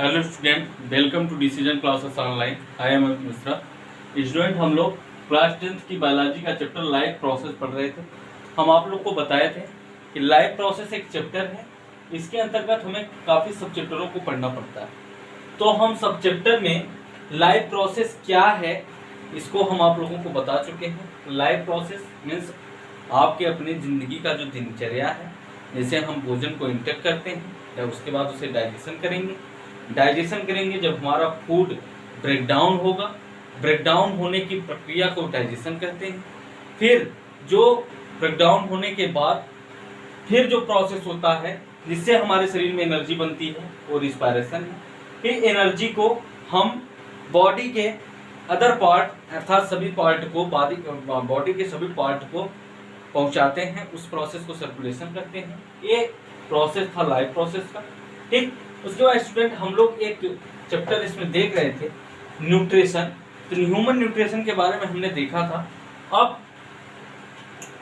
Hello student, welcome to decision classes online. I am Amit Mishra. Student, हम लोग class 10th की biology का chapter life process पढ़ रहे थे। हम आप लोग को बताए थे कि लाइफ प्रोसेस एक चैप्टर है, इसके अंतर्गत हमें काफ़ी सब चैप्टरों को पढ़ना पड़ता है। तो हम सब चैप्टर में लाइफ प्रोसेस क्या है इसको हम आप लोगों को बता चुके हैं। लाइफ प्रोसेस मीन्स आपके अपनी ज़िंदगी का जो दिनचर्या है, जैसे हम भोजन को इंटेक करते हैं या उसके बाद उसे डाइजेशन करेंगे जब हमारा फूड ब्रेकडाउन होगा, ब्रेकडाउन होने की प्रक्रिया को डाइजेशन कहते हैं। फिर जो ब्रेकडाउन होने के बाद फिर जो प्रोसेस होता है जिससे हमारे शरीर में एनर्जी बनती है वो रिस्पायरेशन है। फिर एनर्जी को हम बॉडी के अदर पार्ट अर्थात सभी पार्ट को बॉडी के सभी पार्ट को पहुंचाते हैं, उस प्रोसेस को सर्कुलेशन करते हैं। ये प्रोसेस था लाइफ प्रोसेस का। ठीक, उसके बाद स्टूडेंट हम लोग एक चैप्टर इसमें देख रहे थे, न्यूट्रिशन। तो ह्यूमन न्यूट्रिशन के बारे में हमने देखा था। अब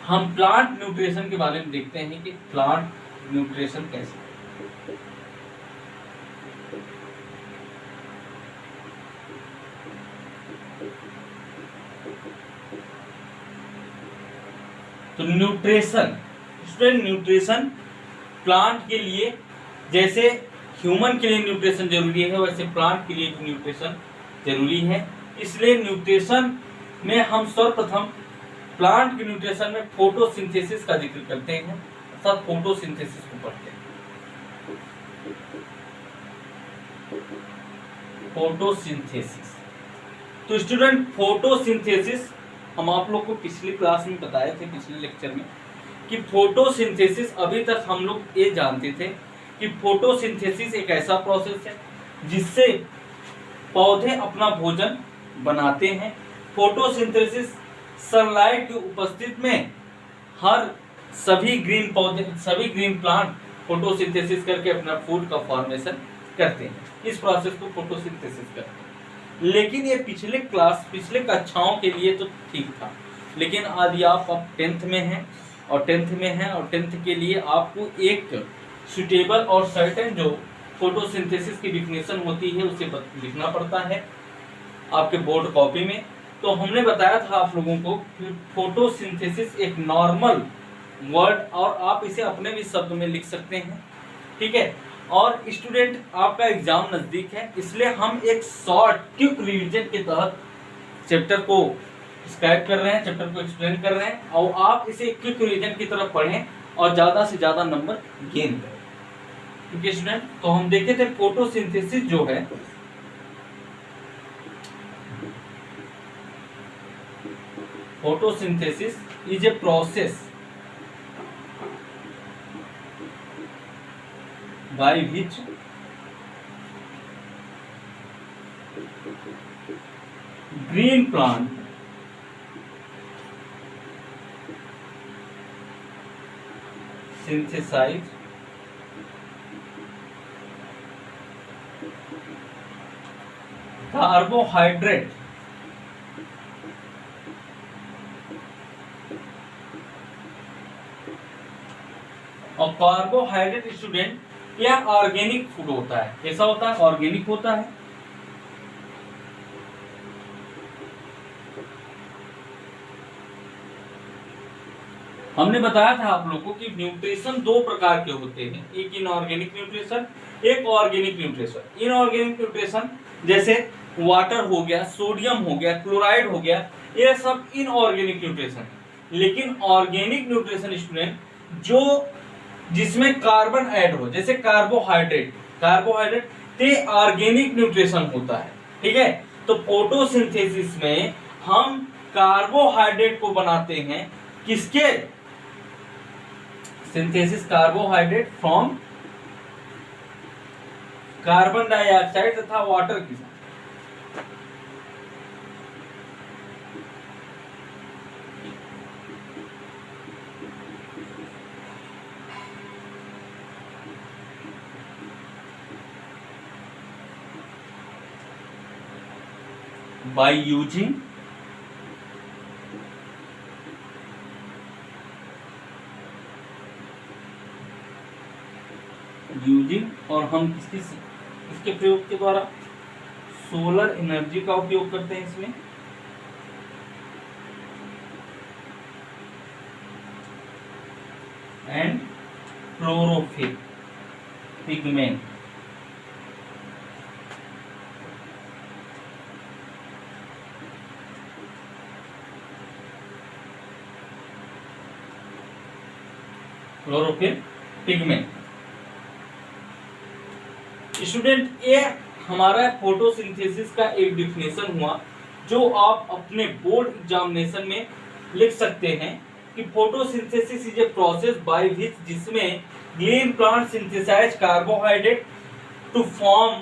हम प्लांट न्यूट्रिशन के बारे में देखते हैं कि प्लांट न्यूट्रिशन कैसे। तो न्यूट्रिशन स्टूडेंट, न्यूट्रिशन प्लांट के लिए जैसे ह्यूमन के लिए न्यूट्रिशन जरूरी है वैसे प्लांट के लिए भी न्यूट्रिशन जरूरी है। इसलिए न्यूट्रिशन में हम सर्वप्रथम प्लांट के न्यूट्रिशन में फोटोसिंथेसिस का जिक्र करते हैं, अर्थात फोटोसिंथेसिस को पढ़ते हैं। फोटोसिंथेसिस, तो स्टूडेंट फोटोसिंथेसिस हम आप लोग को पिछली क्लास में बताए थे, पिछले लेक्चर में, कि फोटोसिंथेसिस अभी तक हम लोग ये जानते थे कि फोटोसिंथेसिस एक ऐसा प्रोसेस है जिससे पौधे अपना भोजन बनाते हैं। फोटोसिंथेसिस सनलाइट की उपस्थिति में सभी ग्रीन प्लांट फोटोसिंथेसिस करके अपना फूड का फॉर्मेशन करते हैं। इस प्रोसेस को फोटोसिंथेसिस करते हैं। लेकिन ये पिछले कक्षाओं के लिए तो ठीक था, लेकिन यदि आप अब 10th में हैं और 10th के लिए आपको एक सुटेबल और सर्टेन जो फोटोसिंथेसिस की डिफिनेशन होती है उसे लिखना पड़ता है आपके बोर्ड कॉपी में। तो हमने बताया था आप लोगों को कि फोटोसिंथेसिस एक नॉर्मल वर्ड और आप इसे अपने भी शब्द में लिख सकते हैं, ठीक है। और स्टूडेंट, आपका एग्जाम नज़दीक है, इसलिए हम एक शॉर्ट क्विक रिवीजन के तहत चैप्टर को स्क्रैच कर रहे हैं, चैप्टर को एक्सप्लेन कर रहे हैं, और आप इसे क्विक रिवीजन की तरफ पढ़ें और ज़्यादा से ज़्यादा नंबर गेन करें। ठीक है स्टूडेंट, तो हम देखे थे फोटोसिंथेसिस जो है photosynthesis is a process by which green plant synthesize carbohydrate और कार्बोहाइड्रेट स्टूडेंट यह ऑर्गेनिक फूड होता है। कैसा होता है? ऑर्गेनिक होता है। हमने बताया था आप लोगों को कि न्यूट्रिशन दो प्रकार के होते हैं, एक इनऑर्गेनिक न्यूट्रिशन, एक ऑर्गेनिक न्यूट्रिशन। इनऑर्गेनिक न्यूट्रिशन जैसे वाटर हो गया, सोडियम हो गया, क्लोराइड हो गया, ये सब इनऑर्गेनिक न्यूट्रिशन है। लेकिन ऑर्गेनिक न्यूट्रिशन स्टूडेंट जो जिसमें कार्बन ऐड हो, जैसे कार्बोहाइड्रेट ते ऑर्गेनिक न्यूट्रिशन होता है, ठीक है। तो फोटोसिंथेसिस में हम कार्बोहाइड्रेट को बनाते हैं, किसके? Synthesis carbohydrate from carbon dioxide तथा वाटर के साथ। by using और हम इसके प्रयोग के द्वारा सोलर एनर्जी का उपयोग करते हैं इसमें। And chlorophyll pigment, chlorophyll pigment. Student ये हमारा फोटोसिंथेसिस का एक डिफिनेशन हुआ जो आप अपने बोर्ड एग्जामिनेशन में लिख सकते हैं कि photosynthesis is a process by which जिसमें green plant synthesize carbohydrate to form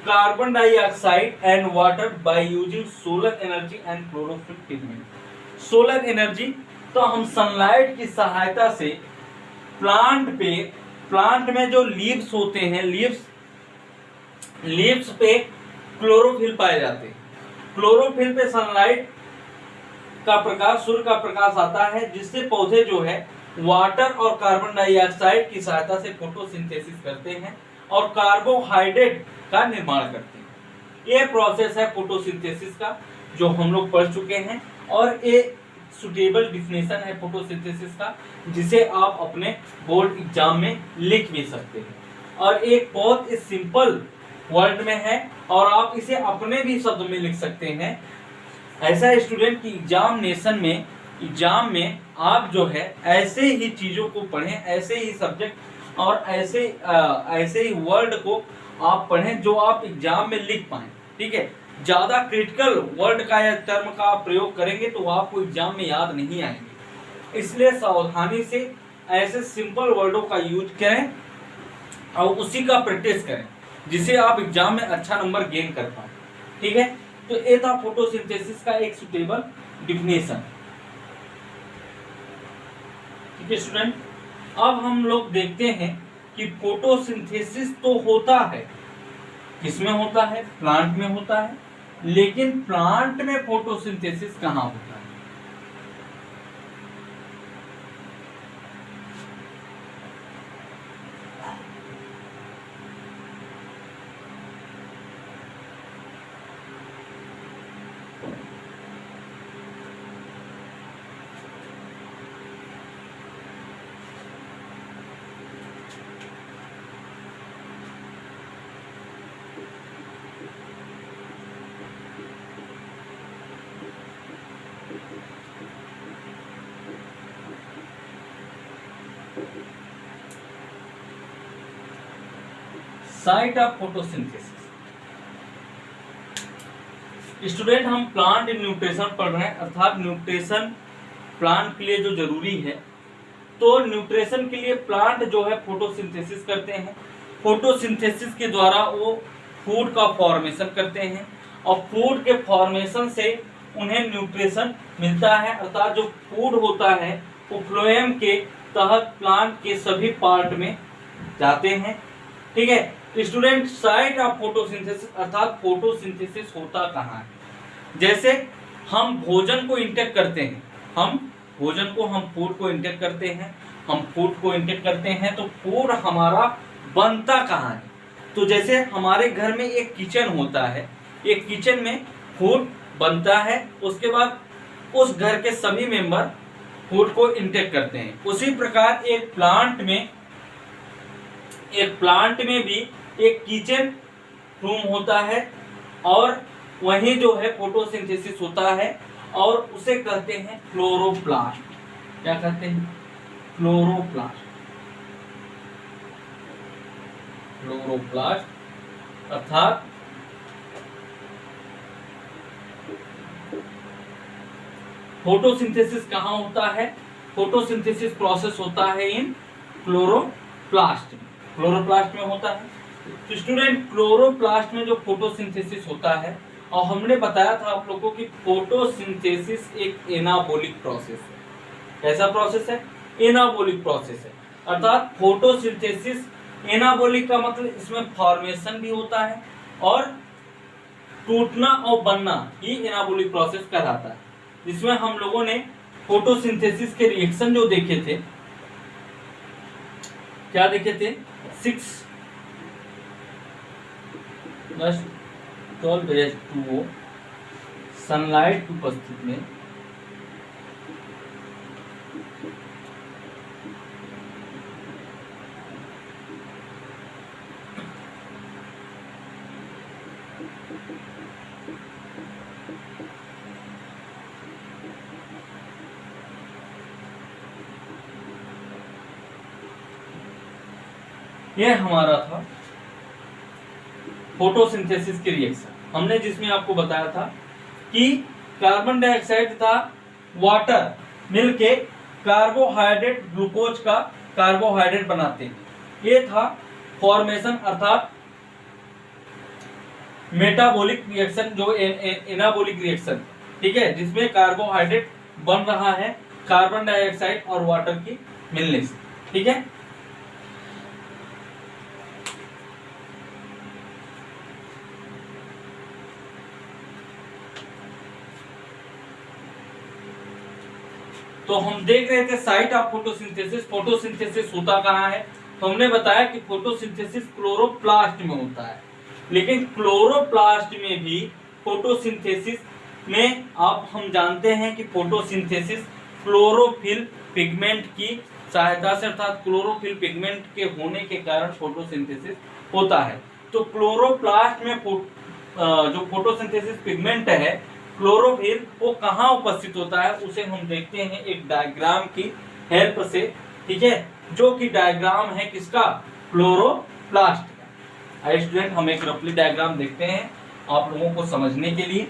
carbon dioxide and water by using solar energy and chlorophyll pigment. Solar energy तो हम सनलाइट की सहायता से प्लांट में जो लीव्स होते हैं, लीव्स पे क्लोरोफिल पाए जाते हैं। क्लोरोफिल पे सनलाइट का प्रकाश, सूर्य का प्रकाश आता है जिससे पौधे जो है वाटर और कार्बन डाइऑक्साइड की सहायता से फोटोसिंथेसिस करते हैं और कार्बोहाइड्रेट का निर्माण करते हैं। ये प्रोसेस है फोटोसिंथेसिस का जो हम लोग पढ़ चुके हैं और ये सुटेबल डिफिनेशन है फोटोसिंथेसिस का जिसे आप अपने बोर्ड एग्जाम में लिख भी सकते हैं और एक बहुत ही सिंपल वर्ड में है और आप इसे अपने भी शब्द में लिख सकते हैं। ऐसा स्टूडेंट की एग्जाम में आप जो है ऐसे ही चीजों को पढ़ें, ऐसे ही सब्जेक्ट और ऐसे ही वर्ड को आप पढ़ें जो आप एग्जाम में लिख पाएं। ठीक है, ज्यादा क्रिटिकल वर्ड का या टर्म का प्रयोग करेंगे तो आपको एग्जाम में याद नहीं आएंगे, इसलिए सावधानी से ऐसे सिंपल वर्डों का यूज करें और उसी का प्रैक्टिस करें जिसे आप एग्जाम में अच्छा नंबर गेन कर पाए। ठीक है, तो ये था फोटोसिंथेसिस का एक सुटेबल डिफिनेशन। ठीक है स्टूडेंट, अब हम लोग देखते हैं कि फोटोसिंथेसिस तो होता है, किसमें होता है? प्लांट में होता है, लेकिन प्लांट में फोटोसिंथेसिस कहाँ होता है? Site of photosynthesis. स्टूडेंट हम प्लांट न्यूट्रिशन पढ़ रहे हैं, अर्थात न्यूट्रिशन प्लांट के लिए जो जरूरी है, तो न्यूट्रिशन के लिए प्लांट जो है फोटोसिंथेसिस करते हैं। फोटोसिंथेसिस के द्वारा वो फूड का फॉर्मेशन करते हैं और फूड के फॉर्मेशन से उन्हें न्यूट्रिशन मिलता है, अर्थात जो फूड होता है वो फ्लोएम के तहत प्लांट के सभी पार्ट में जाते हैं। ठीक है, स्टूडेंट साइट ऑफ फोटोसिंथेसिस अर्थात फोटोसिंथेसिस होता कहाँ है? जैसे हम भोजन को इंटेक करते हैं, हम फूड को इंटेक करते हैं, तो फूड हमारा बनता कहाँ है? तो जैसे हमारे घर में एक किचन होता है, एक किचन में फूड बनता है, उसके बाद उस घर के सभी मेंबर फूड को इंटेक करते हैं। उसी प्रकार एक प्लांट में भी एक किचन रूम होता है और वहीं जो है फोटोसिंथेसिस होता है और उसे कहते हैं क्लोरोप्लास्ट। क्या कहते हैं? क्लोरोप्लास्ट अर्थात फोटोसिंथेसिस कहाँ होता है? फोटोसिंथेसिस प्रोसेस होता है इन क्लोरोप्लास्ट में होता है। तो स्टूडेंट क्लोरोप्लास्ट में जो फोटोसिंथेसिस होता है, और हमने बताया था आप लोगों को कि फोटोसिंथेसिस एक एनाबॉलिक प्रोसेस है। कैसा प्रोसेस है? एनाबॉलिक प्रोसेस है, अर्थात फोटोसिंथेसिस एनाबॉलिक का मतलब इसमें फॉर्मेशन भी होता है और टूटना और बनना ही एनाबॉलिक प्रोसेस कहलाता है, जिसमें हम लोगों ने फोटोसिंथेसिस के रिएक्शन जो देखे थे, क्या देखे थे? प्लस 12H2O सनलाइट की उपस्थिति में यह हमारा था फोटोसिंथेसिस की रिएक्शन। हमने जिसमें आपको बताया था कि कार्बन डाइऑक्साइड तथा वाटर मिलके कार्बोहाइड्रेट ग्लूकोज का कार्बोहाइड्रेट बनाते हैं। ये था फॉर्मेशन अर्थात मेटाबॉलिक रिएक्शन, जो एनाबॉलिक रिएक्शन, ठीक है, जिसमें कार्बोहाइड्रेट बन रहा है कार्बन डाइऑक्साइड और वाटर की मिलने से, ठीक है। तो हम देख रहे थे साइट ऑफ फोटोसिंथेसिस। फोटोसिंथेसिस होता कहाँ है? तो हमने बताया कि फोटोसिंथेसिस क्लोरोप्लास्ट में होता है, लेकिन क्लोरोप्लास्ट में भी फोटोसिंथेसिस में हम जानते हैं कि फोटोसिंथेसिस क्लोरोफिल पिगमेंट की सहायता से अर्थात क्लोरोफिल पिगमेंट के होने के कारण फोटोसिंथेसिस होता है। तो क्लोरोप्लास्ट में जो फोटोसिंथेसिस पिगमेंट है क्लोरोफिल, वो कहाँ उपस्थित होता है उसे हम देखते हैं एक डायग्राम की हेल्प से, ठीक है, जो कि डायग्राम है किसका? क्लोरोप्लास्ट का। आइए स्टूडेंट, हम एक रफली डायग्राम देखते हैं आप लोगों को समझने के लिए।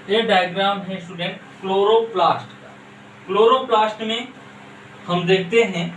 ये डायग्राम है स्टूडेंट क्लोरोप्लास्ट का। क्लोरोप्लास्ट में हम देखते हैं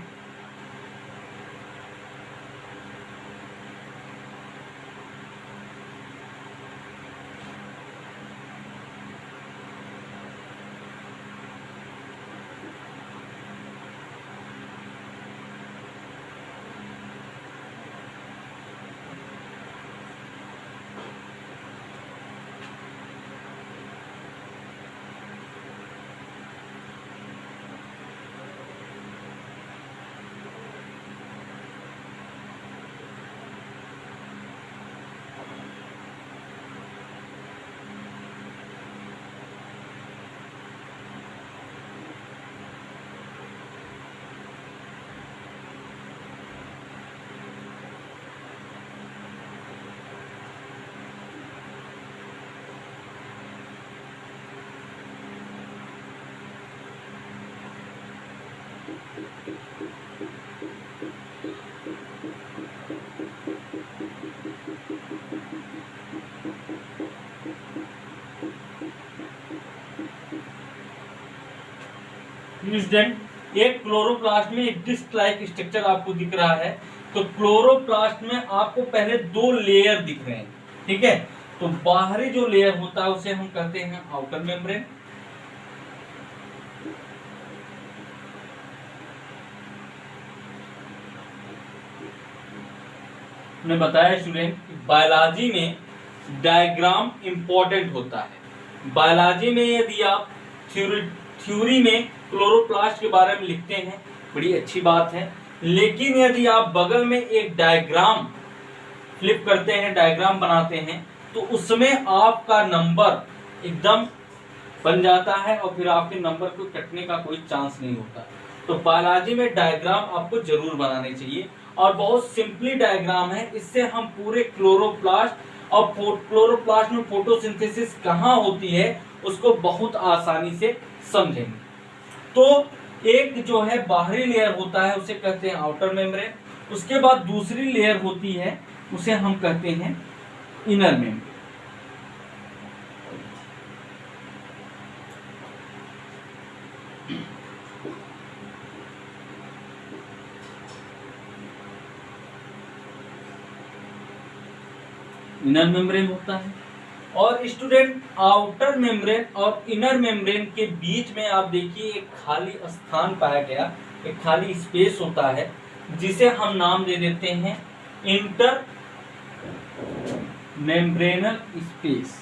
स्टूडेंट एक क्लोरोप्लास्ट में एक डिस्क लाइक स्ट्रक्चर आपको दिख रहा है। तो क्लोरोप्लास्ट में आपको पहले दो लेयर दिख रहे हैं, ठीक है। तो बाहरी जो लेयर होता है उसे हम कहते हैं आउटर मेम्ब्रेन, हमने बताया स्टूडेंट बायोलॉजी में डायग्राम इंपॉर्टेंट होता है। बायोलॉजी में यदि आप थ्योरी में क्लोरोप्लास्ट के बारे में लिखते हैं बड़ी अच्छी बात है, लेकिन यदि आप बगल में एक डायग्राम फ्लिप करते हैं, डायग्राम बनाते हैं, तो उसमें आपका नंबर एकदम बन जाता है और फिर आपके नंबर को कटने का कोई चांस नहीं होता। तो बायोलॉजी में डायग्राम आपको जरूर बनाने चाहिए और बहुत सिंपली डायग्राम है। इससे हम पूरे क्लोरोप्लास्ट और क्लोरोप्लास्ट में फोटोसिंथेसिस कहाँ होती है उसको बहुत आसानी से समझेंगे। तो एक जो है बाहरी लेयर होता है उसे कहते हैं आउटर मेम्ब्रेन, उसके बाद दूसरी लेयर होती है उसे हम कहते हैं इनर मेम्ब्रेन। इनर मेम्ब्रेन होता है। और स्टूडेंट आउटर मेम्ब्रेन और इनर मेम्ब्रेन के बीच में आप देखिए एक खाली स्थान पाया गया, एक खाली स्पेस होता है जिसे हम नाम दे देते हैं इंटर मेम्ब्रेनल स्पेस।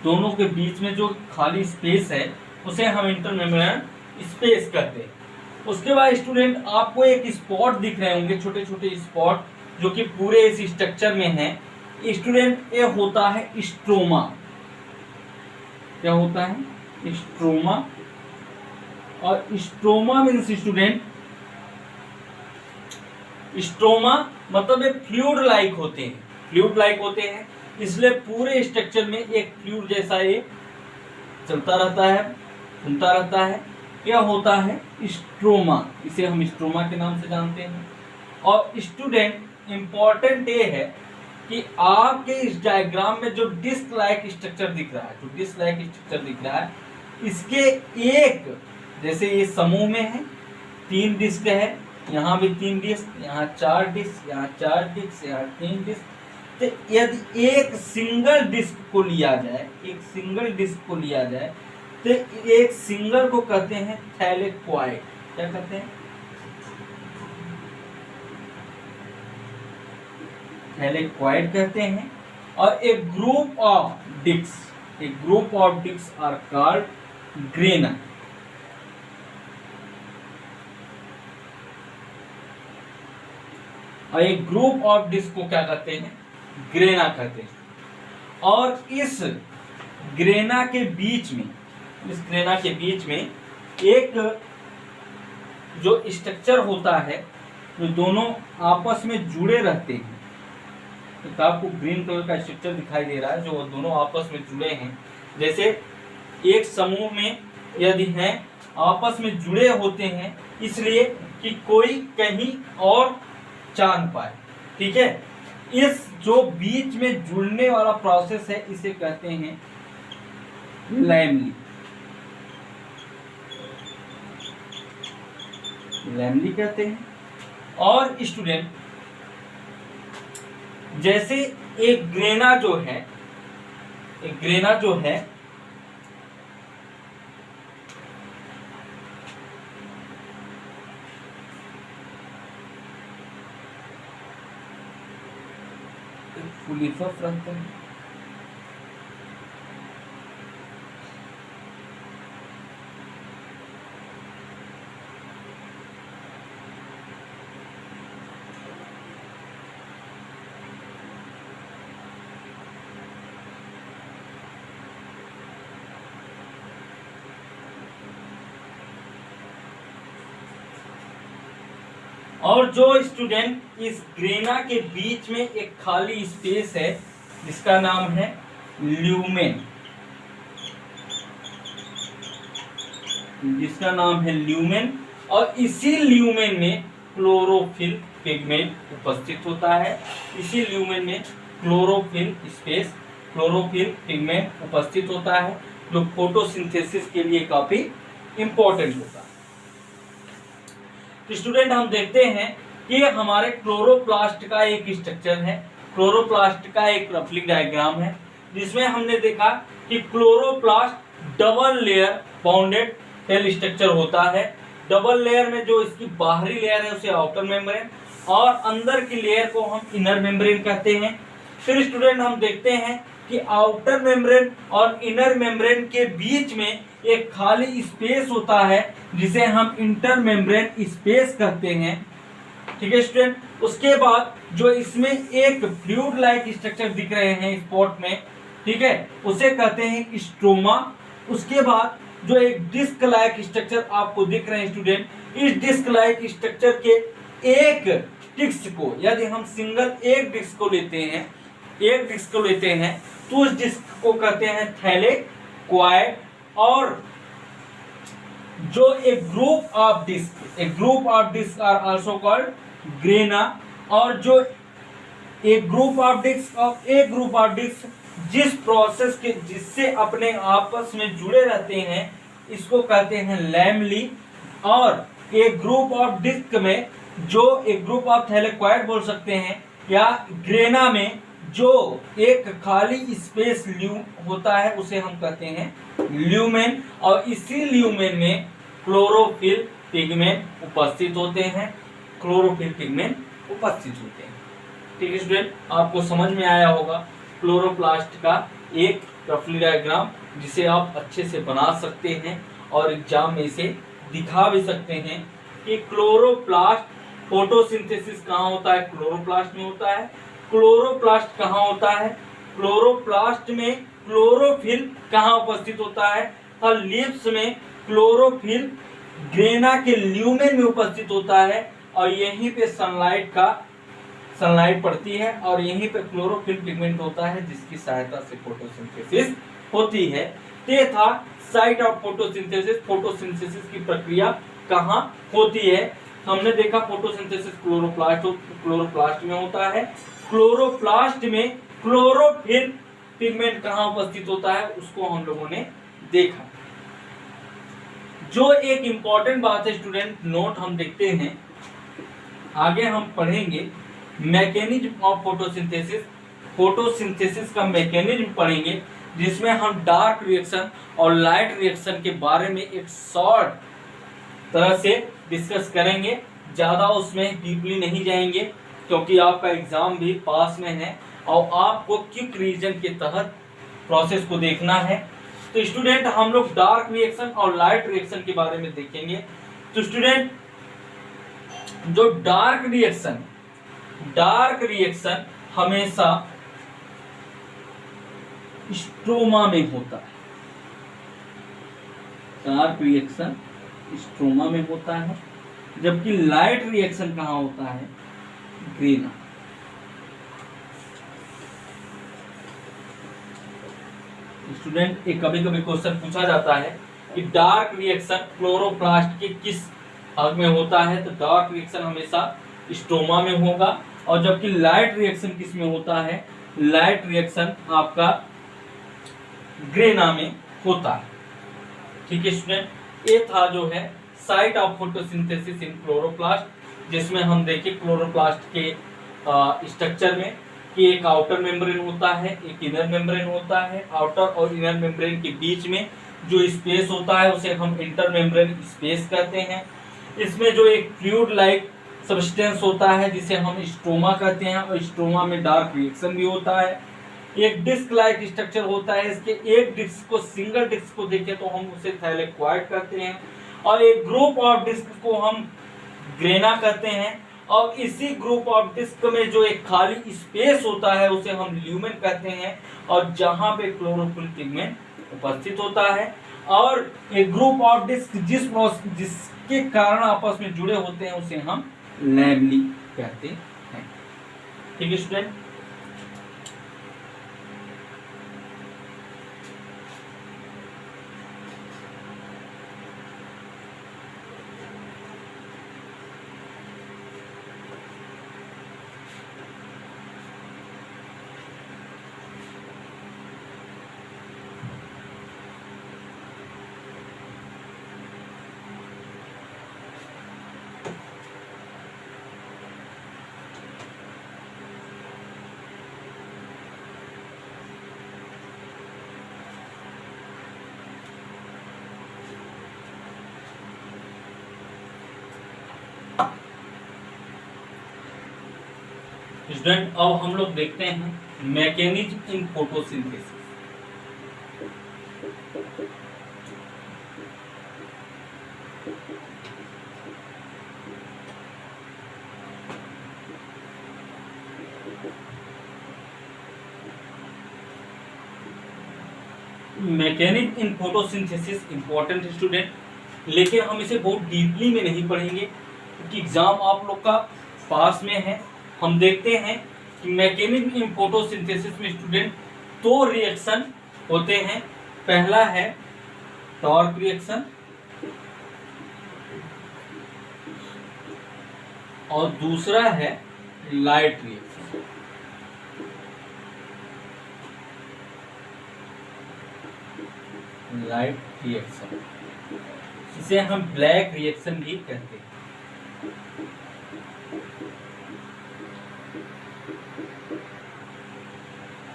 दोनों के बीच में जो खाली स्पेस है उसे हम इंटरमेम्ब्रेनल स्पेस कहते हैं। उसके बाद स्टूडेंट आपको एक स्पॉट दिख रहे होंगे, छोटे छोटे स्पॉट जो कि पूरे इस स्ट्रक्चर में है। स्टूडेंट ये होता है स्ट्रोमा। क्या होता है? स्ट्रोमा। और स्ट्रोमा मीन्स स्टूडेंट, स्ट्रोमा मतलब ये फ्लूइड लाइक होते हैं, फ्लूइड लाइक होते हैं, इसलिए पूरे स्ट्रक्चर में एक फ्लूइड जैसा ये चलता रहता है, घूमता रहता है। क्या होता है? स्ट्रोमा। इसे हम स्ट्रोमा के नाम से जानते हैं। और स्टूडेंट इंपॉर्टेंट ये है कि आपके इस डायग्राम में जो डिस्क लाइक स्ट्रक्चर दिख रहा है, जो डिस्क लाइक स्ट्रक्चर दिख रहा है, इसके एक जैसे ये समूह में है, 3 डिस्क है, यहाँ भी 3 डिस्क, यहाँ 4 डिस्क, यहाँ 4 डिस्क, यहाँ 3 डिस्क। तो यदि एक सिंगल डिस्क को लिया जाए, एक सिंगल डिस्क को लिया जाए, तो एक सिंगल को कहते हैं थैलेक्वाइड। क्या कहते हैं? थैलेक्वाइड कहते हैं। और एक ग्रुप ऑफ डिस्क, एक group of disc are called grana. और एक ग्रुप ऑफ डिस्क को क्या कहते हैं? ग्रेना कहते हैं। और इस ग्रेना के बीच में, इस ग्रेना के बीच में एक जो स्ट्रक्चर होता है, जो दोनों आपस में जुड़े रहते हैं। तो आपको ग्रीन कलर का स्ट्रक्चर दिखाई दे रहा है, जो दोनों आपस में जुड़े हैं। जैसे एक समूह में यदि हैं, आपस में जुड़े होते हैं, इसलिए कि कोई कहीं और जान पाए। ठीक है? इस जो बीच में जुड़ने वाला प्रोसेस है, इसे कहते हैं लैमली। लैमली कहते हैं। और स्टूडेंट जैसे एक ग्रेना जो है, एक ग्रेना जो है फुलीफफ रहता है। और जो स्टूडेंट इस ग्रेना के बीच में एक खाली स्पेस है जिसका नाम है ल्यूमेन, जिसका नाम है ल्यूमेन। और इसी ल्यूमेन में क्लोरोफिल पिगमेंट उपस्थित होता है। इसी ल्यूमेन में क्लोरोफिल स्पेस, क्लोरोफिल पिगमेंट उपस्थित होता है, जो फोटोसिंथेसिस के लिए काफी इंपॉर्टेंट होता है। तो स्टूडेंट हम देखते हैं कि हमारे क्लोरोप्लास्ट का एक स्ट्रक्चर है, क्लोरोप्लास्ट का एक रफली डायग्राम है, जिसमें हमने देखा कि chloroplast double layer bounded cell structure होता है। डबल लेयर में जो इसकी बाहरी लेयर है उसे आउटर मेम्ब्रेन, और अंदर की लेयर को हम इनर मेम्ब्रेन कहते हैं। फिर स्टूडेंट हम देखते हैं कि आउटर मेम्ब्रेन और इनर मेम्ब्रेन के बीच में एक खाली स्पेस होता है जिसे हम इंटर मेम्ब्रेन स्पेस कहते हैं। ठीक है स्टूडेंट? उसके बाद जो इसमें एक फ्लूइड लाइक स्ट्रक्चर दिख रहे हैं स्पॉट में, ठीक है, उसे कहते हैं स्ट्रोमा। उसके बाद जो एक डिस्क लाइक स्ट्रक्चर आपको दिख रहे हैं स्टूडेंट, इस डिस्क लाइक स्ट्रक्चर के एक डिस्क को यदि हम सिंगल एक डिस्क को लेते हैं, एक डिस्क को लेते हैं, तो उस डिस्क को कहते हैं थैलेक्वाइड। और जो एक ग्रुप ऑफ डिस्क, एक group of disc are also called grana. और जो एक ग्रुप ऑफ डिस्क जिस प्रोसेस के जिससे अपने आपस में जुड़े रहते हैं इसको कहते हैं लैमली। और एक ग्रुप ऑफ डिस्क में जो एक ग्रुप ऑफ थैलेक्वाइड बोल सकते हैं, या ग्रेना में जो एक खाली स्पेस होता है उसे हम कहते हैं ल्यूमेन। और इसी ल्यूमेन में क्लोरोफिल पिगमेंट उपस्थित होते हैं, ठीक है स्टूडेंट, आपको समझ में आया होगा क्लोरोप्लास्ट का एक रफली डायग्राम, जिसे आप अच्छे से बना सकते हैं और एग्जाम में इसे दिखा भी सकते हैं कि क्लोरोप्लास्ट फोटोसिंथेसिस कहाँ होता है, क्लोरोप्लास्ट में होता है। क्लोरोप्लास्ट कहाँ होता है, क्लोरोप्लास्ट में क्लोरोफिल कहाँ उपस्थित होता है, और लीव्स में क्लोरोफिल ग्रेना के ल्यूमेन में उपस्थित होता है, और यहीं पे सनलाइट पड़ती है और यहीं पे क्लोरोफिल पिगमेंट होता है जिसकी सहायता से फोटोसिंथेसिस होती है। ये था साइट ऑफ फोटोसिंथेसिस। फोटोसिंथेसिस की प्रक्रिया कहाँ होती है, हमने देखा फोटोसिंथेसिस क्लोरोप्लास्ट में होता है। क्लोरोप्लास्ट में क्लोरोफिल पिगमेंट कहाँ उपस्थित होता है उसको हम लोगों ने देखा। जो एक इंपॉर्टेंट बात है स्टूडेंट, नोट हम देखते हैं, आगे हम पढ़ेंगे मैकेनिज्म ऑफ फोटोसिंथेसिस। फोटोसिंथेसिस का मैकेनिज्म पढ़ेंगे जिसमें हम डार्क रिएक्शन और लाइट रिएक्शन के बारे में एक शॉर्ट तरह से डिस्कस करेंगे, ज़्यादा उसमें डीपली नहीं जाएंगे क्योंकि आपका एग्जाम भी पास में है और आपको क्विक रिवीजन के तहत प्रोसेस को देखना है। तो स्टूडेंट हम लोग डार्क रिएक्शन और लाइट रिएक्शन के बारे में देखेंगे। तो स्टूडेंट जो डार्क रिएक्शन हमेशा स्ट्रोमा में होता है, डार्क रिएक्शन स्ट्रोमा में होता है, जबकि लाइट रिएक्शन कहाँ होता है, ग्रेना। स्टूडेंट एक कभी कभी क्वेश्चन पूछा जाता है कि डार्क रिएक्शन क्लोरोप्लास्ट के किस भाग में होता है, तो डार्क रिएक्शन हमेशा स्ट्रोमा में होगा, और जबकि लाइट रिएक्शन किस में होता है, लाइट रिएक्शन आपका ग्रेना में होता है। ठीक है स्टूडेंट, ये था जो है site of photosynthesis in chloroplast, जिसमें हम देखें क्लोरोप्लास्ट के स्ट्रक्चर में कि एक आउटर मेम्ब्रेन होता है, एक इनर मेम्ब्रेन होता है। आउटर और इनर मेम्ब्रेन के बीच में जो स्पेस होता है उसे हम इंटर मेम्ब्रेन स्पेस कहते हैं। इसमें जो एक फ्लूइड लाइक सब्सटेंस होता है जिसे हम स्ट्रोमा कहते हैं, और स्ट्रोमा में डार्क रिएक्शन भी होता है। एक डिस्क लाइक स्ट्रक्चर होता है, इसके एक डिस्क को सिंगल डिस्क को देखें तो हम उसे थैलेक्वाइड कहते हैं, और एक ग्रुप ऑफ डिस्क को हम ग्रेना कहते हैं, और इसी ग्रुप ऑफ डिस्क में जो एक खाली स्पेस होता है उसे हम ल्यूमेन कहते हैं, और जहां पे क्लोरोफिल पिगमेंट उपस्थित होता है। और एक ग्रुप ऑफ डिस्क जिसके कारण आपस में जुड़े होते हैं उसे हम लैमली कहते हैं। ठीक है स्टूडेंट, स्टूडेंट अब हम लोग देखते हैं mechanism in photosynthesis. Mechanism in photosynthesis important student, लेकिन हम इसे बहुत डीपली में नहीं पढ़ेंगे क्योंकि एग्जाम आप लोग का पास में है। हम देखते हैं कि मैकेनिज्म इन फोटोसिंथेसिस में स्टूडेंट दो रिएक्शन होते हैं। पहला है टॉर्क रिएक्शन और दूसरा है लाइट रिएक्शन। लाइट रिएक्शन, इसे हम ब्लैक रिएक्शन भी कहते हैं।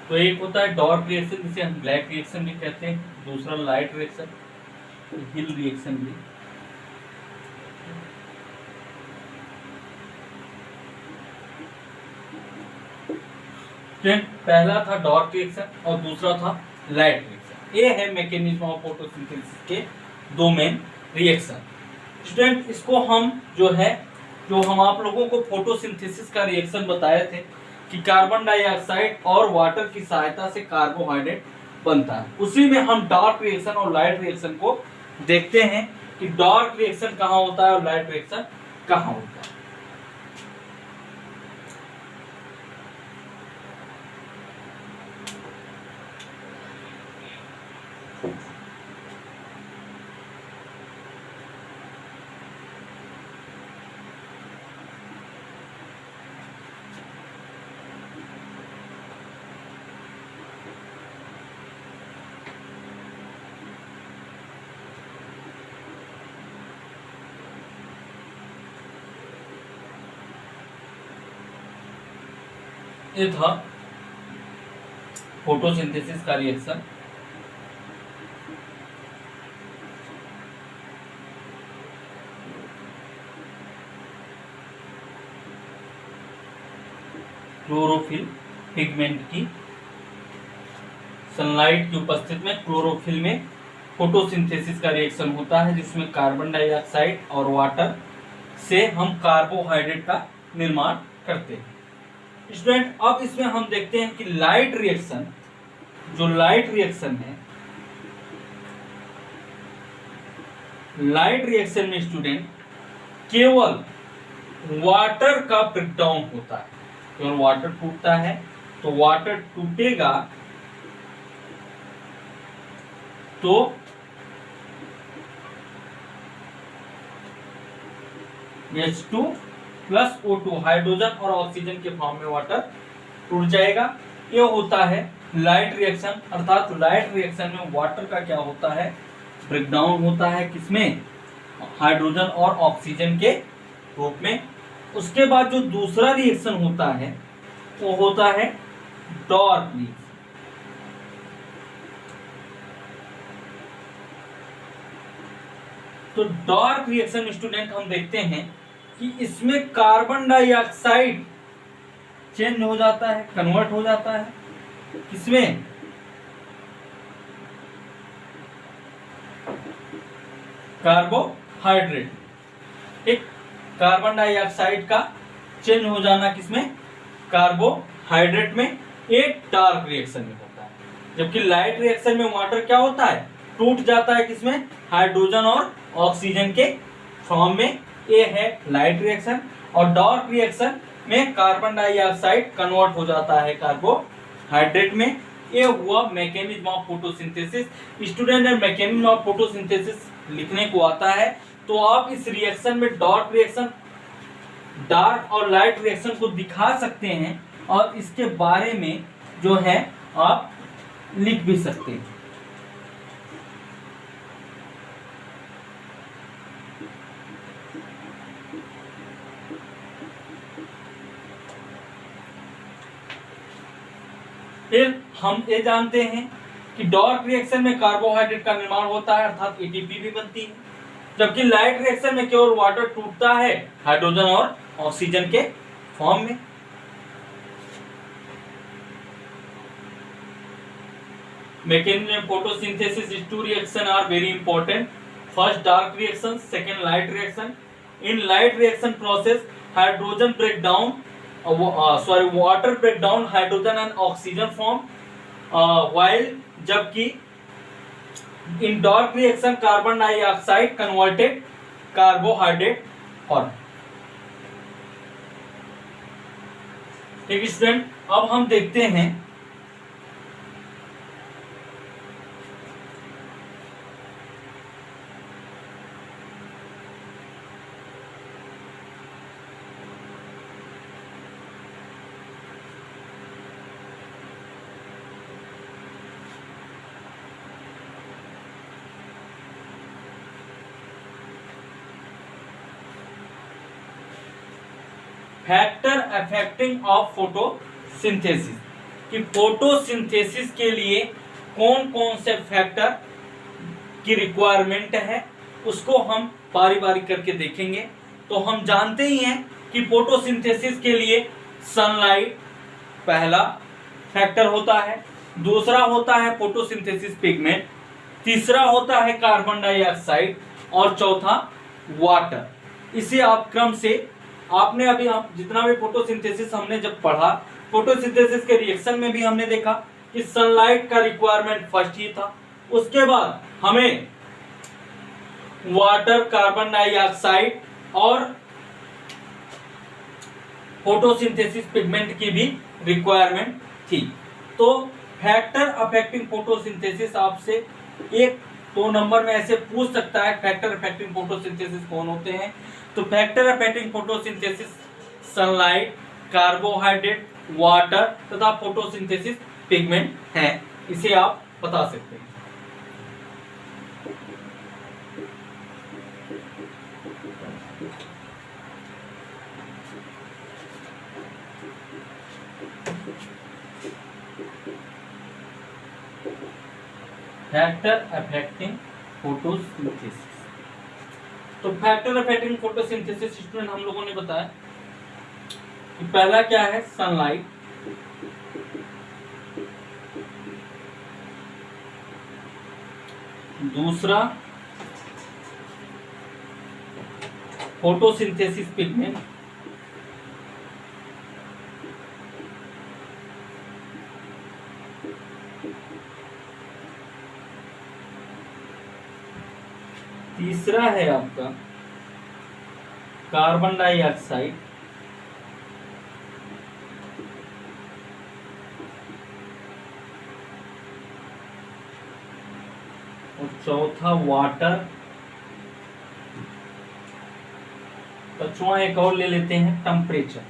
तो एक होता है डार्क रिएक्शन जिसे हम ब्लैक रिएक्शन भी कहते हैं, दूसरा लाइट रिएक्शन, हिल रिएक्शन भी। पहला था डार्क रिएक्शन और दूसरा था लाइट रिएक्शन। ये है मैकेनिज्म ऑफ फोटोसिंथेसिस के दो मेन रिएक्शन। स्टूडेंट इसको हम जो हम आप लोगों को फोटोसिंथेसिस का रिएक्शन बताए थे कि कार्बन डाइऑक्साइड और वाटर की सहायता से कार्बोहाइड्रेट बनता है, उसी में हम डार्क रिएक्शन और लाइट रिएक्शन को देखते हैं कि डार्क रिएक्शन कहाँ होता है और लाइट रिएक्शन कहाँ होता है। ये था फोटोसिंथेसिस का रिएक्शन। क्लोरोफिल पिगमेंट की सनलाइट की उपस्थिति में क्लोरोफिल में फोटोसिंथेसिस का रिएक्शन होता है, जिसमें कार्बन डाइऑक्साइड और वाटर से हम कार्बोहाइड्रेट का निर्माण करते हैं। स्टूडेंट अब इसमें हम देखते हैं कि लाइट रिएक्शन, जो लाइट रिएक्शन है, लाइट रिएक्शन में स्टूडेंट केवल वाटर का ब्रेकडाउन होता है, केवल वाटर टूटता है। तो वाटर टूटेगा तो H2 प्लस O2 हाइड्रोजन और ऑक्सीजन के फॉर्म में वाटर टूट जाएगा। ये होता है लाइट रिएक्शन। अर्थात लाइट रिएक्शन में वाटर का क्या होता है, ब्रेकडाउन होता है, किसमें, हाइड्रोजन और ऑक्सीजन के रूप में। उसके बाद जो दूसरा रिएक्शन होता है वो होता है डार्क रिएक्शन। तो डार्क रिएक्शन स्टूडेंट हम देखते हैं कि इसमें कार्बन डाइऑक्साइड चेंज हो जाता है, कन्वर्ट हो जाता है, किसमें, कार्बोहाइड्रेट। ठीक, कार्बन डाइऑक्साइड का चेंज हो जाना किसमें, कार्बोहाइड्रेट में। एक डार्क रिएक्शन में होता है। जबकि लाइट रिएक्शन में वाटर क्या होता है, टूट जाता है, किसमें, हाइड्रोजन और ऑक्सीजन के फॉर्म में। ये है लाइट रिएक्शन। और डार्क रिएक्शन में कार्बन डाइऑक्साइड कन्वर्ट हो जाता है कार्बोहाइड्रेट में। ये हुआ मैकेनिज्म ऑफ फोटोसिंथेसिस। स्टूडेंट जब मैकेनिज्म ऑफ फोटोसिंथेसिस लिखने को आता है तो आप इस रिएक्शन में डार्क रिएक्शन, डार्क और लाइट रिएक्शन को दिखा सकते हैं और इसके बारे में जो है आप लिख भी सकते हैं। फिर हम ये जानते हैं कि डार्क रिएक्शन में कार्बोहाइड्रेट का निर्माण होता है, अर्थात एटीपी भी बनती है। जबकि लाइट रिएक्शन में केवल वाटर टूटता है हाइड्रोजन और ऑक्सीजन के फॉर्म में। Mechanism of photosynthesis is two reactions are very important. First dark reaction, second light reaction. In light reaction process, hydrogen breakdown, water breakdown, hydrogen and oxygen form. While जबकि in dark reaction, carbon dioxide converted carbohydrate form. ठीक student, अब हम देखते हैं factor affecting of photosynthesis, कि photosynthesis के लिए कौन कौन से फैक्टर की रिक्वायरमेंट है उसको हम बारी बारी करके देखेंगे। तो हम जानते ही हैं कि फोटोसिंथेसिस के लिए सनलाइट पहला फैक्टर होता है, दूसरा होता है फोटोसिंथेसिस पिगमेंट, तीसरा होता है कार्बन डाइऑक्साइड और चौथा वाटर। इसे आप क्रम से आपने अभी हम जितना भी फोटोसिंथेसिस हमने जब पढ़ा, फोटोसिंथेसिस के रिएक्शन में भी हमने देखा कि सनलाइट का रिक्वायरमेंट फर्स्ट ही था, उसके बाद हमें वाटर, कार्बन डाइऑक्साइड और फोटोसिंथेसिस पिगमेंट की भी रिक्वायरमेंट थी। तो फैक्टर अफेक्टिंग फोटोसिंथेसिस आपसे 1-2 नंबर में ऐसे पूछ सकता है, फैक्टर अफेक्टिंग फोटोसिंथेसिस कौन होते हैं। तो factor affecting photosynthesis sunlight, carbohydrate, water तथा फोटोसिंथेसिस पिगमेंट है। इसे आप बता सकते हैं। फैक्टर अफेक्टिंग फोटोसिंथेसिस, तो फैक्टर अफेक्टिंग फोटोसिंथेसिस स्टूडेंट हम लोगों ने बताया कि पहला क्या है, सनलाइट, दूसरा फोटोसिंथेसिस पिगमेंट, तीसरा है आपका कार्बन डाइऑक्साइड, और चौथा वाटर। पांचवा एक और ले लेते हैं, टेम्परेचर।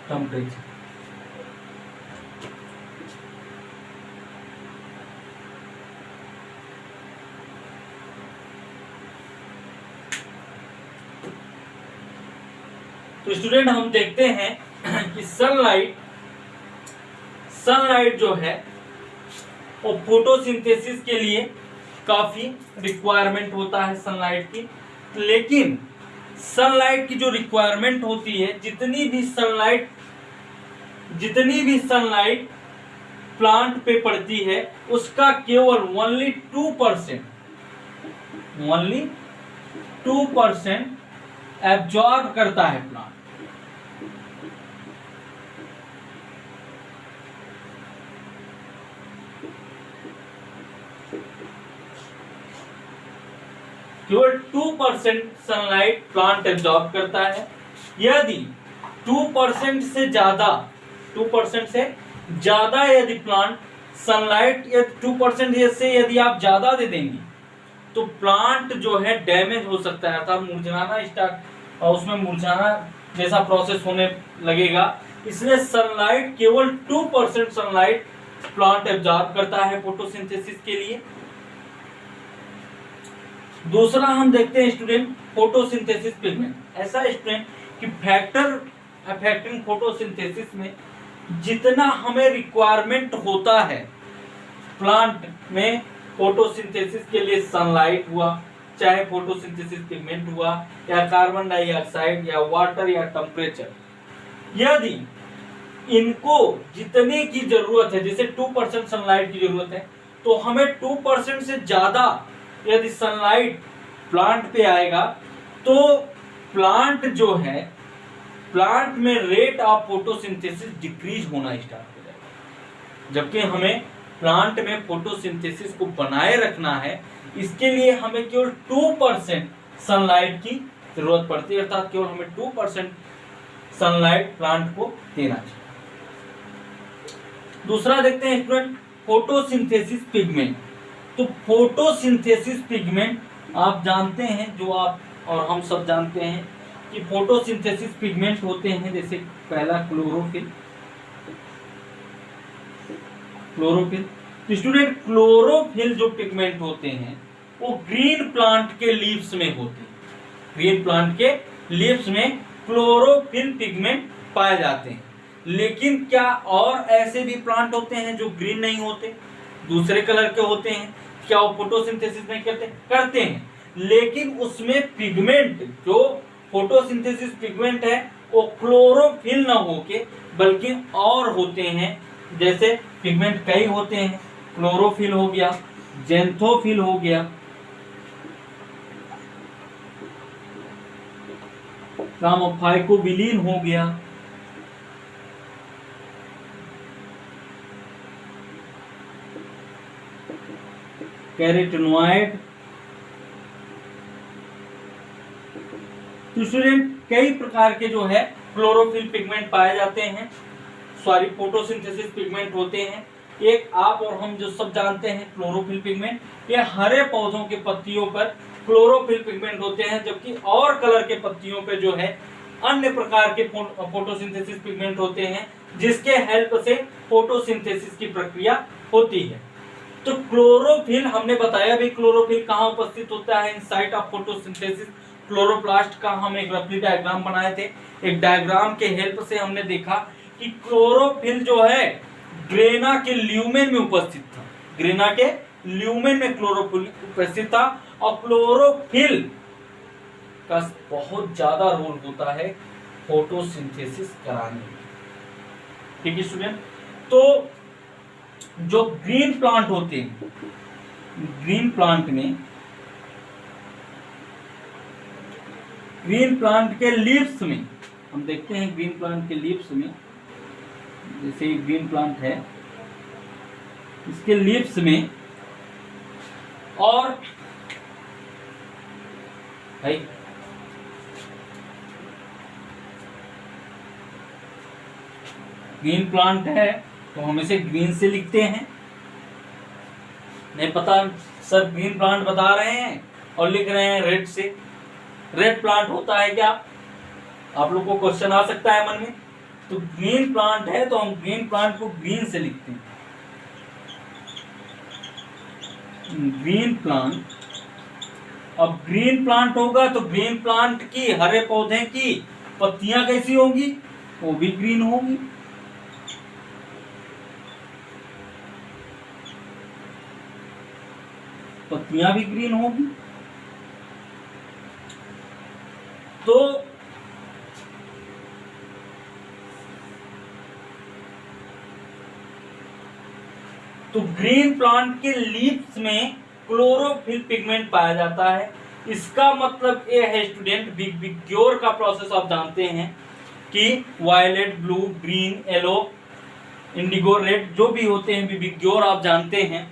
टेम्परेचर तो स्टूडेंट हम देखते हैं कि सनलाइट जो है वो फोटोसिंथेसिस के लिए काफी रिक्वायरमेंट होता है सनलाइट की। लेकिन सनलाइट की जो रिक्वायरमेंट होती है, जितनी भी सनलाइट प्लांट पे पड़ती है, उसका केवल ओनली 2% एब्जॉर्ब करता है प्लांट। केवल 2% सनलाइट प्लांट एब्जॉर्ब करता है। यदि 2% से ज्यादा यदि प्लांट सनलाइट 2% से यदि आप ज्यादा दे देंगे तो प्लांट जो है डैमेज हो सकता है, अर्थात मुरझाना स्टार्ट और उसमें मुरझाना जैसा प्रोसेस होने लगेगा। इसलिए सनलाइट केवल 2% सनलाइट प्लांट एब्जॉर्ब करता है फोटोसिंथेसिस के लिए। दूसरा हम देखते हैं स्टूडेंट फोटोसिंथेसिस पिगमेंट। ऐसा स्टूडेंट कि फैक्टर अफेक्टिंग फोटोसिंथेसिस में जितना हमें रिक्वायरमेंट होता है प्लांट में फोटोसिंथेसिस के लिए, सनलाइट हुआ, चाहे फोटोसिंथेसिस पिगमेंट हुआ, या कार्बन डाइऑक्साइड या वाटर या टेम्परेचर, यदि इनको जितने की जरूरत है, जैसे 2% सनलाइट की जरूरत है, तो हमें 2% से ज्यादा यदि सनलाइट प्लांट पे आएगा तो प्लांट जो है, प्लांट में रेट ऑफ फोटोसिंथेसिस डिक्रीज होना स्टार्ट हो जाएगा। जबकि हमें प्लांट में फोटोसिंथेसिस को बनाए रखना है, इसके लिए हमें केवल 2% सनलाइट की जरूरत पड़ती है, अर्थात केवल हमें 2% सनलाइट प्लांट को देना चाहिए। दूसरा देखते हैं स्टूडेंट फोटोसिंथेसिस पिगमेंट। तो फोटोसिंथेसिस पिगमेंट आप जानते हैं, जो आप और हम सब जानते हैं कि फोटोसिंथेसिस पिगमेंट होते हैं, जैसे पहला क्लोरोफिल। तो स्टूडेंट क्लोरोफिल जो पिगमेंट होते हैं वो ग्रीन प्लांट के लीव्स में होते हैं। ग्रीन प्लांट के लीव्स में क्लोरोफिल पिगमेंट पाए जाते हैं। लेकिन क्या और ऐसे भी प्लांट होते हैं जो ग्रीन नहीं होते, दूसरे कलर के होते हैं? क्या वो फोटोसिंथेसिस नहीं करते हैं, लेकिन उसमें पिगमेंट, जो फोटोसिंथेसिस पिगमेंट है, वो क्लोरोफिल ना होके बल्कि और होते हैं। जैसे पिगमेंट कई होते हैं, क्लोरोफिल हो गया, जेंथोफिल हो गया, फाइकोबिलिन हो गया, कैरोटीनॉइड। तो स्टूडेंट कई प्रकार के जो है क्लोरोफिल पिगमेंट पाए जाते हैं, सॉरी फोटोसिंथेसिस पिगमेंट होते हैं। एक आप और हम जो सब जानते हैं क्लोरोफिल पिगमेंट, ये हरे पौधों के पत्तियों पर क्लोरोफिल पिगमेंट होते हैं, जबकि और कलर के पत्तियों पे जो है अन्य प्रकार के फोटोसिंथेसिस पिगमेंट होते हैं, जिसके हेल्प से फोटोसिंथेसिस की प्रक्रिया होती है। तो क्लोरोफिल हमने बताया भी, क्लोरोफिल कहाँ उपस्थित होता है इन साइट ऑफ फोटोसिंथेसिस। क्लोरोप्लास्ट का हम एक रफली डायग्राम बनाए थे, एक डायग्राम के हेल्प से हमने देखा कि क्लोरोफिल जो है ग्रेना के ल्यूमेन में उपस्थित था। ग्रेना के ल्यूमेन में क्लोरोफिल उपस्थित था, और क्लोरोफिल का बहुत ज्यादा रोल होता है फोटोसिंथेसिस कराने में। ठीक है स्टूडेंट, तो जो ग्रीन प्लांट होते हैं, ग्रीन प्लांट में, ग्रीन प्लांट के लीव्स में हम देखते हैं, ग्रीन प्लांट के लीव्स में, जैसे ग्रीन प्लांट है, इसके लीव्स में और भाई ग्रीन प्लांट है तो हम इसे ग्रीन से लिखते हैं। नहीं पता सर ग्रीन प्लांट बता रहे हैं और लिख रहे हैं रेड से, रेड प्लांट होता है क्या? आप लोग को क्वेश्चन आ सकता है मन में। तो ग्रीन प्लांट है तो हम ग्रीन प्लांट को ग्रीन से लिखते हैं। ग्रीन प्लांट, अब ग्रीन प्लांट होगा तो ग्रीन प्लांट की, हरे पौधे की पत्तियां कैसी होंगी? वो भी ग्रीन होंगी। पत्तियां भी ग्रीन होगी। तो ग्रीन प्लांट के लीव्स में क्लोरोफिल पिगमेंट पाया जाता है। इसका मतलब ये है स्टूडेंट, विग्योर का प्रोसेस आप जानते हैं कि violet, blue, green, yellow, indigo, red जो भी होते हैं विग्योर आप जानते हैं।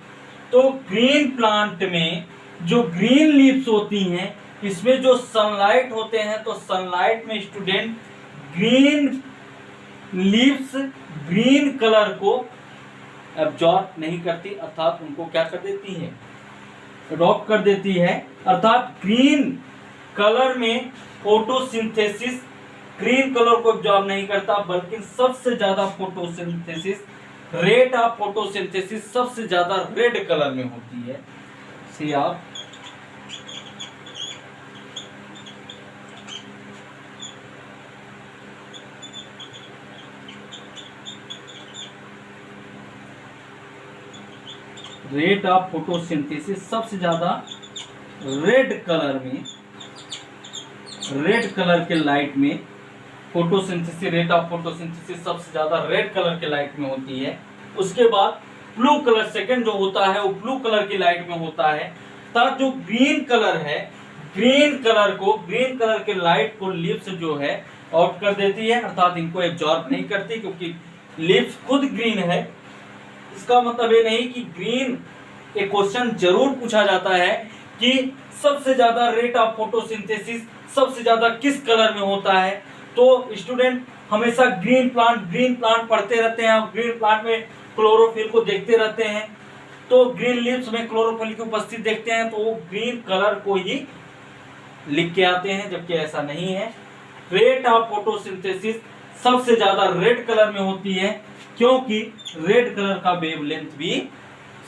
तो ग्रीन प्लांट में जो ग्रीन लीव्स होती हैं, इसमें जो सनलाइट होते हैं, तो सनलाइट में student green leaves green colour को एब्जॉर्ब नहीं करती, अर्थात उनको क्या कर देती है? अडॉप्ट कर देती है। अर्थात ग्रीन कलर में फोटोसिंथेसिस ग्रीन कलर को एब्जॉर्ब नहीं करता, बल्कि सबसे ज्यादा फोटोसिंथेसिस, रेट ऑफ फोटोसिंथेसिस सबसे ज्यादा रेड कलर में होती है। सी आप रेट ऑफ फोटोसिंथेसिस सबसे ज्यादा रेड कलर में, रेड कलर के लाइट में फोटोसिंथेसिस, रेट ऑफ फोटोसिंथेसिस सबसे ज्यादा रेड कलर के लाइट में होती है। उसके बाद ब्लू कलर सेकंड जो होता है वो ब्लू कलर की लाइट में होता है। तब जो ग्रीन कलर है, ग्रीन कलर को, ग्रीन कलर के लाइट को लीव्स जो है आउट कर देती है, अर्थात इनको एब्जॉर्ब नहीं करती, क्योंकि लीव्स खुद ग्रीन है। इसका मतलब ये नहीं कि ग्रीन, एक क्वेश्चन जरूर पूछा जाता है कि सबसे ज्यादा रेट ऑफ फोटोसिंथेसिस सबसे ज्यादा किस कलर में होता है। तो स्टूडेंट हमेशा ग्रीन प्लांट पढ़ते रहते हैं, ग्रीन प्लांट में क्लोरोफिल को देखते रहते हैं, तो ग्रीन लीव्स में क्लोरोफिल की उपस्थिति देखते हैं तो वो ग्रीन कलर को ही लिख के आते हैं, जबकि ऐसा नहीं है। रेट ऑफ फोटोसिंथेसिस सबसे ज्यादा रेड कलर में होती है, क्योंकि रेड कलर का वेवलेंथ भी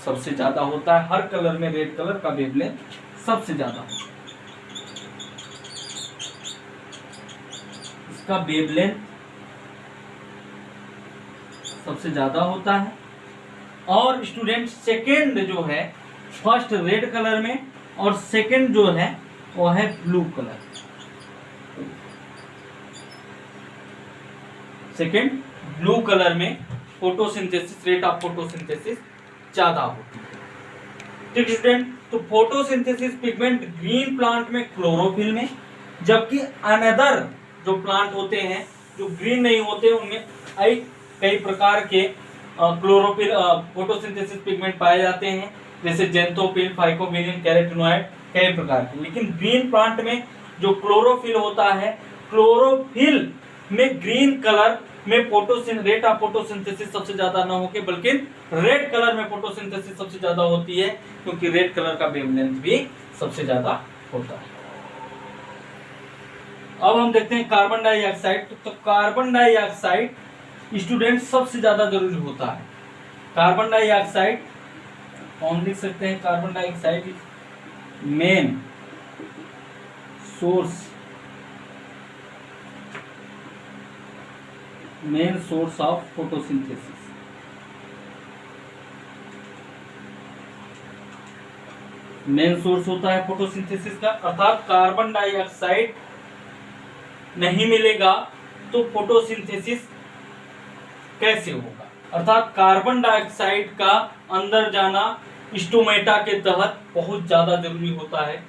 सबसे ज्यादा होता है। हर कलर में रेड कलर का वेवलेंथ सबसे ज्यादा होता है। इसका वेवलेंथ सबसे ज्यादा होता है। और स्टूडेंट सेकेंड जो है, फर्स्ट रेड कलर में और सेकेंड जो है वो है blue colour. Second blue colour में फोटोसिंथेसिस, रेट ऑफ फोटोसिंथेसिस ज्यादा होती है। ठीक स्टूडेंट, तो फोटोसिंथेसिस पिगमेंट ग्रीन प्लांट में क्लोरोफिल में, जबकि अनदर जो प्लांट होते हैं जो ग्रीन नहीं होते उनमें कई प्रकार के क्लोरोफिल फोटोसिंथेसिस पिगमेंट पाए जाते हैं, जैसे जेंथोफिल, फाइकोबिलिन, कैरोटीनॉइड, कई प्रकार के। लेकिन ग्रीन प्लांट में जो क्लोरोफिल होता है, क्लोरोफिल में ग्रीन कलर में रेट ऑफ फोटोसिंथेसिस सबसे ज्यादा ना होके बल्कि रेड कलर में फोटोसिंथेसिस सबसे ज्यादा होती है, क्योंकि रेड कलर का वेवलेंथ भी सबसे ज्यादा होता है। अब हम देखते हैं कार्बन डाइऑक्साइड। तो कार्बन डाइऑक्साइड स्टूडेंट सबसे ज्यादा जरूरी होता है। कार्बन डाइऑक्साइड हम लिख सकते हैं, carbon dioxide main source of photosynthesis. Main source होता है फोटोसिंथेसिस का, अर्थात कार्बन डाइऑक्साइड नहीं मिलेगा तो फोटोसिंथेसिस कैसे होगा। अर्थात कार्बन डाइऑक्साइड का अंदर जाना स्टोमेटा के तहत बहुत ज्यादा जरूरी होता है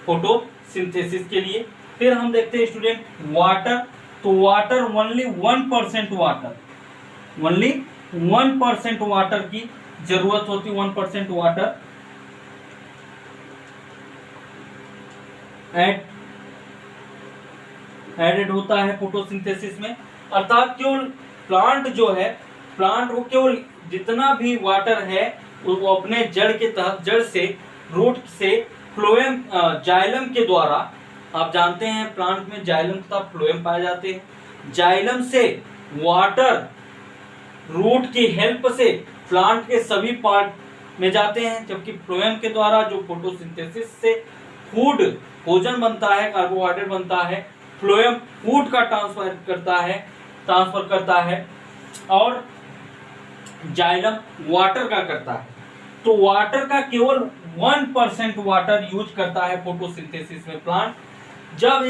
फोटोसिंथेसिस के लिए। फिर हम देखते हैं स्टूडेंट वाटर। तो water only 1% water, only 1% water की जरूरत होती है। 1% वाटर एडेड होता है फोटोसिंथेसिस में। अर्थात केवल प्लांट जो है, प्लांट को केवल जितना भी वाटर है वो अपने जड़ के तहत, जड़ से, रूट से, फ्लोएम जाइलम के द्वारा, आप जानते हैं प्लांट में जाइलम तथा फ्लोएम पाए जाते हैं। जाइलम से वाटर रूट की हेल्प से प्लांट के सभी पार्ट में जाते हैं, जबकि फ्लोएम के द्वारा जो फोटोसिंथेसिस से फूड, भोजन बनता है, कार्बोहाइड्रेट बनता है, फ्लोएम फूड का ट्रांसफर करता है और जाइलम वाटर का करता है। तो वाटर का केवल 1% वाटर यूज करता है फोटोसिंथेसिस में प्लांट। जब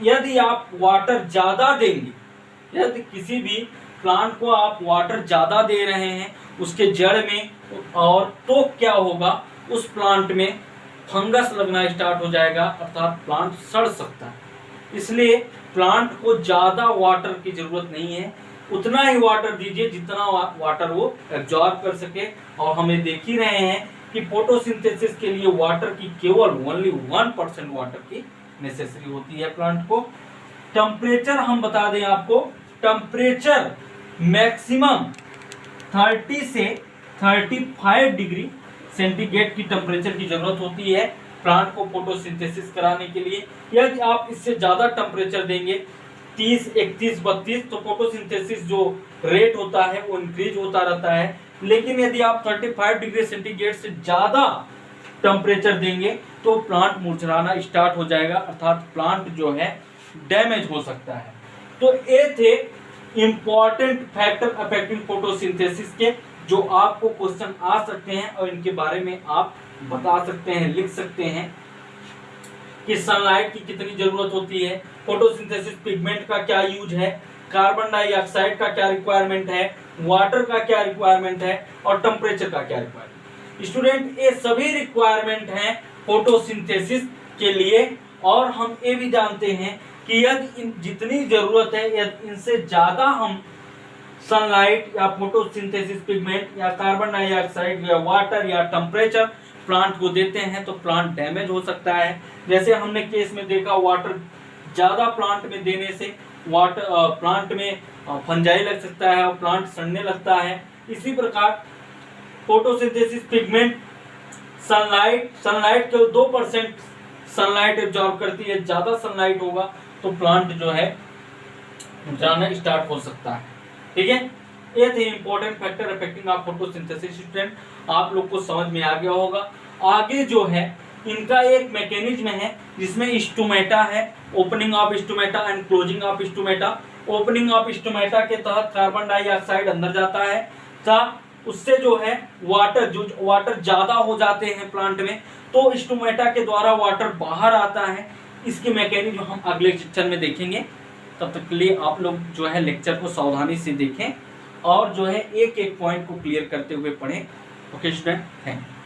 यदि आप वाटर ज्यादा देंगे, यदि किसी भी प्लांट को आप वाटर ज्यादा दे रहे हैं उसके जड़ में, और तो क्या होगा, उस प्लांट में फंगस लगना स्टार्ट हो जाएगा, अर्थात प्लांट सड़ सकता है। इसलिए प्लांट को ज्यादा वाटर की जरूरत नहीं है, उतना ही वाटर दीजिए जितना वाटर वो एब्जॉर्ब कर सके। और हमें देख ही रहे हैं कि फोटोसिंथेसिस के लिए वाटर की केवल ओनली 1% वाटर की नेसेसरी होती है प्लांट को। टेम्परेचर हम बता दें आपको, टेम्परेचर मैक्सिमम 30 से 35 डिग्री सेंटीग्रेड की टेम्परेचर की जरूरत होती है प्लांट को फोटोसिंथेसिस कराने के लिए। यदि आप इससे ज्यादा टेम्परेचर देंगे 30, 31, 32, तो फोटोसिंथेसिस जो रेट होता है वो इंक्रीज होता रहता है। लेकिन यदि आप 35 डिग्री सेंटीग्रेड से ज्यादा टेम्परेचर देंगे तो प्लांट मुरझाना स्टार्ट हो जाएगा, अर्थात प्लांट जो है डैमेज हो सकता है। तो ये थे इंपॉर्टेंट फैक्टर अफेक्टिंग फोटोसिंथेसिस के, जो आपको क्वेश्चन आ सकते हैं और इनके बारे में आप बता सकते हैं, लिख सकते हैं कि सनलाइट की कितनी जरूरत होती है, फोटोसिंथेसिस पिगमेंट का क्या यूज है, कार्बन डाइऑक्साइड का क्या रिक्वायरमेंट है, वाटर का क्या रिक्वायरमेंट है और टेम्परेचर का क्या रिक्वायरमेंट। स्टूडेंट, ये सभी रिक्वायरमेंट हैं फोटोसिंथेसिस के लिए। और हम ये भी जानते हैं कि यदि जितनी जरूरत है, यदि इनसे ज्यादा हम सनलाइट या फोटोसिंथेसिस पिगमेंट या कार्बन डाइऑक्साइड या वाटर या टेम्परेचर प्लांट को देते हैं तो प्लांट डैमेज हो सकता है। जैसे हमने केस में देखा, वाटर ज्यादा प्लांट में देने से प्लांट में फंजाई लग सकता है और प्लांट सड़ने लगता है। इसी प्रकार फोटोसिंथेसिस पिगमेंट सनलाइट केवल 2% सनलाइट एब्जॉर्ब करती है, ज्यादा सनलाइट होगा तो प्लांट जो है मुरझाना स्टार्ट हो सकता है। ठीक है, ये थे important factor affecting of photosynthesis. Student, आप लोग को समझ में आ गया होगा। आगे जो है इनका एक मैकेनिज्म है जिसमें स्टोमेटा है, opening of stomata and closing of stomata. Opening of stomata के तहत कार्बन डाइऑक्साइड अंदर जाता है तथा उससे जो है वाटर ज्यादा हो जाते हैं प्लांट में, तो स्टोमेटा के द्वारा वाटर बाहर आता है। इसके मैकेनिज्म हम अगले लेक्चर में देखेंगे। तब तक के लिए आप लोग जो है लेक्चर को सावधानी से देखें और जो है एक एक पॉइंट को क्लियर करते हुए पढ़ें। Okay student, thank you.